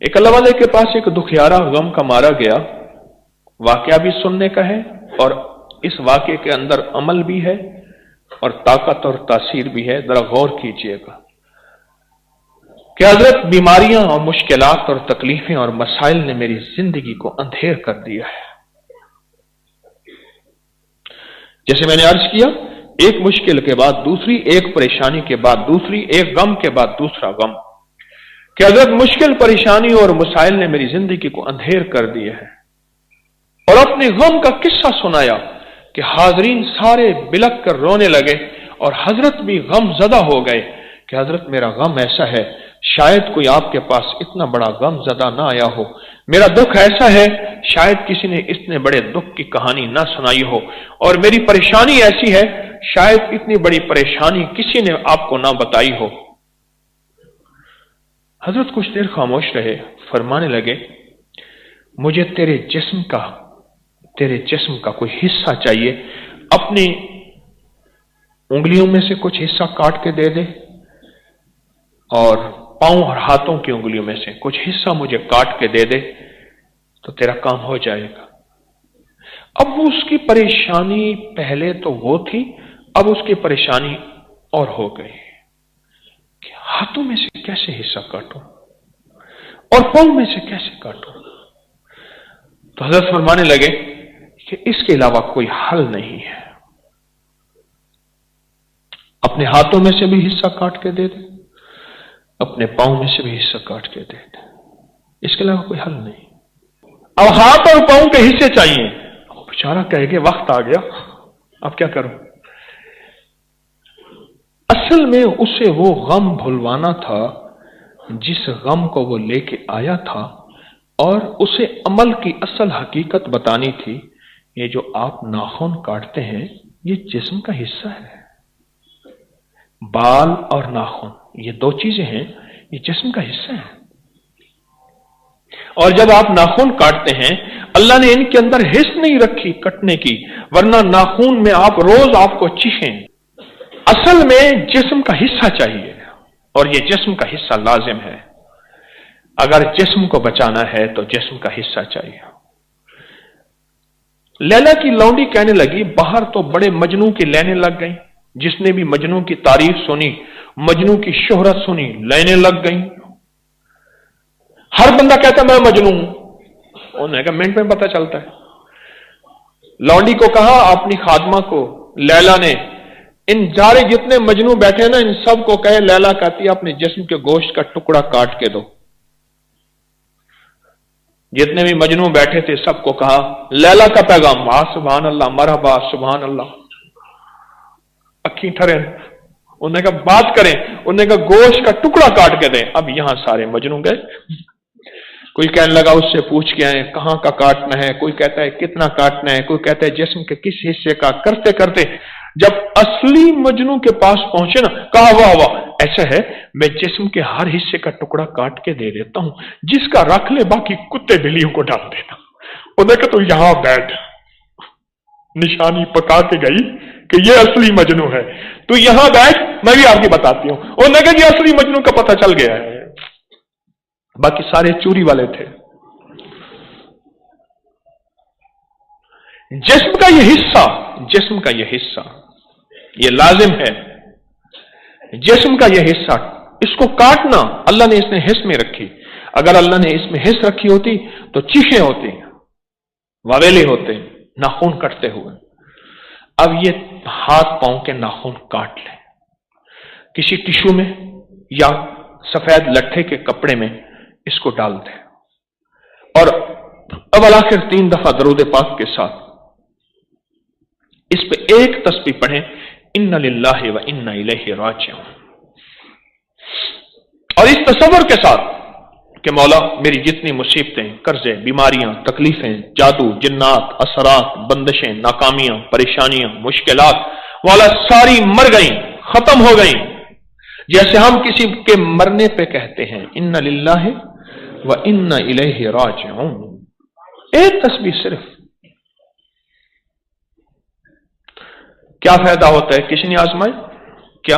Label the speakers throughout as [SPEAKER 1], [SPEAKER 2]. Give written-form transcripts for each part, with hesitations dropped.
[SPEAKER 1] ایک اللہ والے کے پاس ایک دکھیارا غم کا مارا گیا، واقعہ بھی سننے کا ہے اور اس واقعے کے اندر عمل بھی ہے اور طاقت اور تاثیر بھی ہے، ذرا غور کیجئے گا کہ حضرت بیماریاں اور مشکلات اور تکلیفیں اور مسائل نے میری زندگی کو اندھیر کر دیا ہے۔ جیسے میں نے عرض کیا، ایک مشکل کے بعد دوسری، ایک پریشانی کے بعد دوسری، ایک غم کے بعد دوسرا غم، کہ حضرت مشکل پریشانی اور مسائل نے میری زندگی کو اندھیر کر دیا ہے، اور اپنے غم کا قصہ سنایا کہ حاضرین سارے بلک کر رونے لگے اور حضرت بھی غم زدہ ہو گئے کہ حضرت میرا غم ایسا ہے، شاید کوئی آپ کے پاس اتنا بڑا غم زدہ نہ آیا ہو، میرا دکھ ایسا ہے شاید کسی نے اتنے بڑے دکھ کی کہانی نہ سنائی ہو، اور میری پریشانی ایسی ہے شاید اتنی بڑی پریشانی کسی نے آپ کو نہ بتائی ہو۔ حضرت کچھ دیر خاموش رہے، فرمانے لگے مجھے تیرے جسم کا کوئی حصہ چاہیے، اپنی انگلیوں میں سے کچھ حصہ کاٹ کے دے دے اور پاؤں اور ہاتھوں کی انگلیوں میں سے کچھ حصہ مجھے کاٹ کے دے دے تو تیرا کام ہو جائے گا۔ اب وہ اس کی پریشانی پہلے تو وہ تھی، اب اس کی پریشانی اور ہو گئی کہ ہاتھوں میں سے کیسے حصہ کاٹوں اور پاؤں میں سے کیسے کاٹوں۔ تو حضرت فرمانے لگے کہ اس کے علاوہ کوئی حل نہیں ہے، اپنے ہاتھوں میں سے بھی حصہ کاٹ کے دے دے، اپنے پاؤں میں سے بھی حصہ کاٹ کے دے دے، اس کے علاوہ کوئی حل نہیں۔ اب ہاتھ اور پاؤں کے حصے چاہیے، وہ بیچارہ کہے کہ وقت آ گیا، اب کیا کروں۔ اصل میں اسے وہ غم بھلوانا تھا جس غم کو وہ لے کے آیا تھا، اور اسے عمل کی اصل حقیقت بتانی تھی۔ یہ جو آپ ناخن کاٹتے ہیں یہ جسم کا حصہ ہے، بال اور ناخن یہ دو چیزیں ہیں، یہ جسم کا حصہ ہے، اور جب آپ ناخن کاٹتے ہیں اللہ نے ان کے اندر حس نہیں رکھی کٹنے کی، ورنہ ناخن میں آپ روز آپ کو چیخیں۔ اصل میں جسم کا حصہ چاہیے، اور یہ جسم کا حصہ لازم ہے۔ اگر جسم کو بچانا ہے تو جسم کا حصہ چاہیے۔ لیلا کی لونڈی کہنے لگی باہر تو بڑے مجنوں کی لینے لگ گئیں، جس نے بھی مجنوں کی تعریف سنی، مجنوں کی شہرت سنی، لینے لگ گئیں۔ ہر بندہ کہتا میں مجنوں ہوں، انہوں نے کہا منٹ میں پتہ چلتا ہے۔ لونڈی کو کہا اپنی خادمہ کو، لیلا نے، ان جارے جتنے مجنوں بیٹھے نا ان سب کو کہے، لیلا کہتی ہے اپنے جسم کے گوشت کا ٹکڑا کاٹ کے دو۔ جتنے بھی مجنوں بیٹھے تھے سب کو کہا لیلا کا پیغام، سبحان اللہ، مرحبا، سبحان اللہ، اکھی ٹھرے، انہوں نے کہا بات کریں، انہوں نے کہا گوشت کا ٹکڑا کاٹ کے دیں۔ اب یہاں سارے مجنوں گئے، کوئی کہنے لگا اس سے پوچھ کے آئے کہاں کا کاٹنا ہے، کوئی کہتا ہے کتنا کاٹنا ہے، کوئی کہتا ہے جسم کے کس حصے کا، کرتے کرتے جب اصلی مجنوں کے پاس پہنچے نا، کہا واہ واہ، ایسا ہے میں جسم کے ہر حصے کا ٹکڑا کاٹ کے دے دیتا ہوں، جس کا رکھ لے باقی کتے بلیوں کو ڈال دینا۔ انہوں نے کہا تو یہاں بیٹھ، نشانی پکا کے گئی کہ یہ اصلی مجنوں ہے، تو یہاں بیٹھ میں بھی آپ کی بتاتی ہوں۔ انہوں نے کہا کہ اصلی مجنوں کا پتہ چل گیا ہے، باقی سارے چوری والے تھے۔ جسم کا یہ حصہ یہ لازم ہے، جسم کا یہ حصہ اس کو کاٹنا اللہ نے اس نے حس میں رکھی، اگر اللہ نے اس میں حس رکھی ہوتی تو چیخیں ہوتی، واویلے ہوتے، ناخن کٹتے ہوئے۔ اب یہ ہاتھ پاؤں کے ناخن کاٹ لیں کسی ٹشو میں یا سفید لٹھے کے کپڑے میں، اس کو ڈال دیں، اور اب آخر 3 دفعہ درود پاک کے ساتھ اس پہ ایک تسبیح پڑھیں، ان للہ و انا الیہ راجعون، اور اس تصور کے ساتھ کہ مولا میری جتنی مصیبتیں، قرضے، بیماریاں، تکلیفیں، جادو، جنات، اثرات، بندشیں، ناکامیاں، پریشانیاں، مشکلات والا ساری مر گئیں، ختم ہو گئیں، جیسے ہم کسی کے مرنے پہ کہتے ہیں ان للہ و انا الیہ راجعون۔ ایک تسبیح صرف، کیا فائدہ ہوتا ہے؟ کسی نے آزمائے کیا؟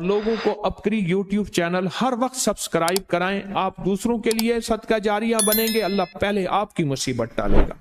[SPEAKER 2] لوگوں کو اپکری یوٹیوب چینل ہر وقت سبسکرائب کرائیں. آپ دوسروں کے لیے صدقہ جاریہ بنیں گے، اللہ پہلے آپ کی مصیبت ٹالے گا.